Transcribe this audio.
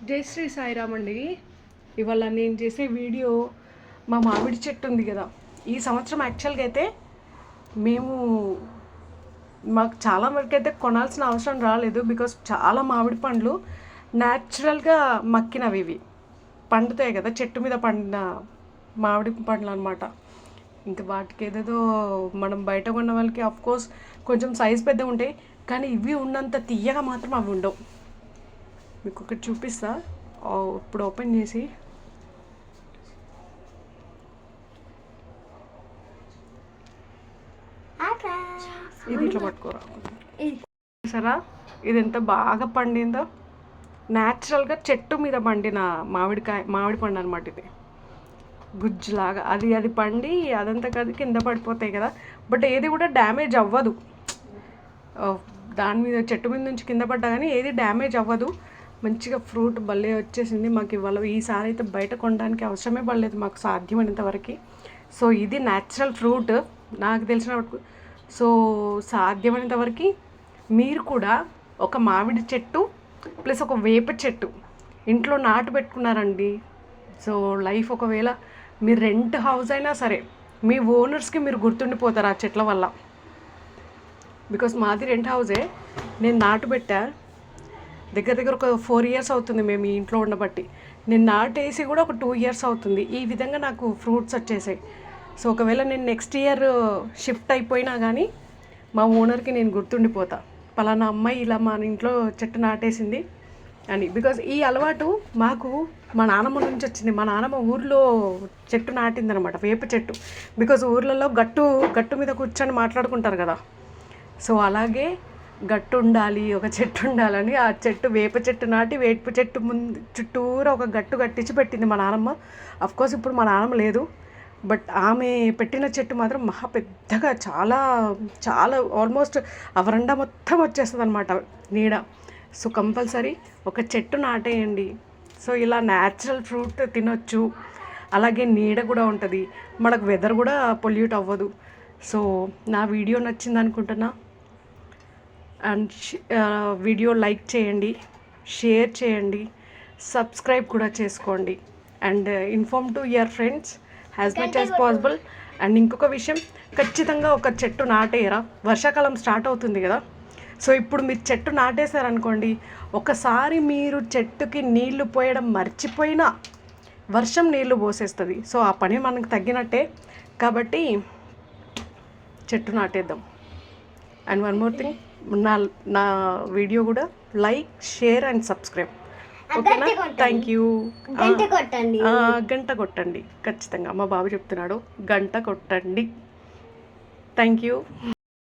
జై శ్రీ సాయిరామ్ అండి. ఇవాళ నేను చేసే వీడియో మా మామిడి చెట్టు ఉంది కదా, ఈ సంవత్సరం యాక్చువల్గా అయితే మాకు చాలా వరకు అయితే కొనాల్సిన అవసరం రాలేదు. బికాస్ చాలా మామిడి పండ్లు న్యాచురల్గా మక్కినవి, ఇవి పండుతాయి కదా, చెట్టు మీద పండిన మామిడి పండ్లు అనమాట. ఇంకా వాటికి ఏదేదో మనం బయట కొన్న వాళ్ళకి అఫ్కోర్స్ కొంచెం సైజ్ పెద్దగా ఉంటాయి, కానీ ఇవి ఉన్నంత తీయగా మాత్రం అవి ఉండవు. మీకు ఒకటి చూపిస్తా, ఇప్పుడు ఓపెన్ చేసి. ఇది ఇట్లా పట్టుకోరా సరా, ఇది ఎంత బాగా పండిందో. న్యాచురల్గా చెట్టు మీద పండిన మామిడి పండు అనమాట. ఇది గుజ్జులాగా అది పండి అదంతా కదా కింద పడిపోతాయి కదా, బట్ ఏది కూడా డ్యామేజ్ అవ్వదు. దాని మీద చెట్టు మీద నుంచి కింద పడ్డా కానీ ఏది డ్యామేజ్ అవ్వదు. మంచిగా ఫ్రూట్ భలే వచ్చేసింది మాకు. ఇవాళ ఈసారి అయితే బయట కొనడానికి అవసరమే పడలేదు మాకు సాధ్యమైనంతవరకు. సో ఇది న్యాచురల్ ఫ్రూట్ నాకు తెలిసిన వరకు. సో సాధ్యమైనంతవరకు మీరు కూడా ఒక మామిడి చెట్టు ప్లస్ ఒక వేప చెట్టు ఇంట్లో నాటు పెట్టుకున్నారండి. సో లైఫ్ ఒకవేళ మీరు రెంట్ హౌస్ అయినా సరే మీ ఓనర్స్కి మీరు గుర్తుండిపోతారు ఆ చెట్ల వల్ల. బికాస్ మాది రెంట్ హౌసే, నేను నాటు పెట్టా. దగ్గర ఒక 4 years అవుతుంది మేము ఈ ఇంట్లో ఉండబట్టి. నేను నాటేసి కూడా ఒక 2 years అవుతుంది. ఈ విధంగా నాకు ఫ్రూట్స్ వచ్చేసాయి. సో ఒకవేళ నేను నెక్స్ట్ ఇయర్ షిఫ్ట్ అయిపోయినా కానీ మా ఓనర్కి నేను గుర్తుండిపోతా, పలానా అమ్మాయి ఇలా మా ఇంట్లో చెట్టు నాటేసింది అని. బికాజ్ ఈ అలవాటు మాకు మా నాన్నమ్మ నుంచి వచ్చింది. మా నాన్నమ్మ ఊర్లో చెట్టు నాటిందనమాట, వేప చెట్టు. బికాజ్ ఊర్లలో గట్టు మీద కూర్చొని మాట్లాడుకుంటారు కదా, సో అలాగే గట్టు ఉండాలి, ఒక చెట్టు ఉండాలని ఆ చెట్టు వేప చెట్టు నాటి వేప చెట్టు ముందు చుట్టూరా ఒక గట్టు కట్టించి పెట్టింది మా నాన్నమ్మ. అఫ్కోర్స్ ఇప్పుడు మా నాన్నమ్మ లేదు, బట్ ఆమె పెట్టిన చెట్టు మాత్రం మహా పెద్దగా, చాలా చాలా ఆల్మోస్ట్ ఆ వరండా మొత్తం వచ్చేస్తుంది అనమాట నీడ. సో కంపల్సరీ ఒక చెట్టు నాటేయండి. సో ఇలా న్యాచురల్ ఫ్రూట్ తినొచ్చు, అలాగే నీడ కూడా ఉంటుంది, మనకు వెదర్ కూడా పొల్యూట్ అవ్వదు. సో నా వీడియో నచ్చింది అనుకుంటున్నా. అండ్ వీడియో లైక్ చేయండి, షేర్ చేయండి, సబ్స్క్రైబ్ కూడా చేసుకోండి. And inform to your friends as much as possible. And ఇంకొక విషయం, ఖచ్చితంగా ఒక చెట్టు నాటేయరా. వర్షాకాలం స్టార్ట్ అవుతుంది కదా, సో ఇప్పుడు మీరు చెట్టు నాటేశారనుకోండి, ఒకసారి మీరు చెట్టుకి నీళ్లు పోయడం మర్చిపోయినా వర్షం నీళ్లు పోసేస్తుంది. సో ఆ పని మనకు తగ్గినట్టే, కాబట్టి చెట్టు నాటేద్దాం. అండ్ వన్ మోర్ థింగ్, నా వీడియో కూడా లైక్, షేర్ అండ్ సబ్స్క్రైబ్, ఓకేనా? Thank you. గంట కొట్టండి ఖచ్చితంగా, మా బాబు చెప్తున్నాడు, గంట కొట్టండి. Thank you.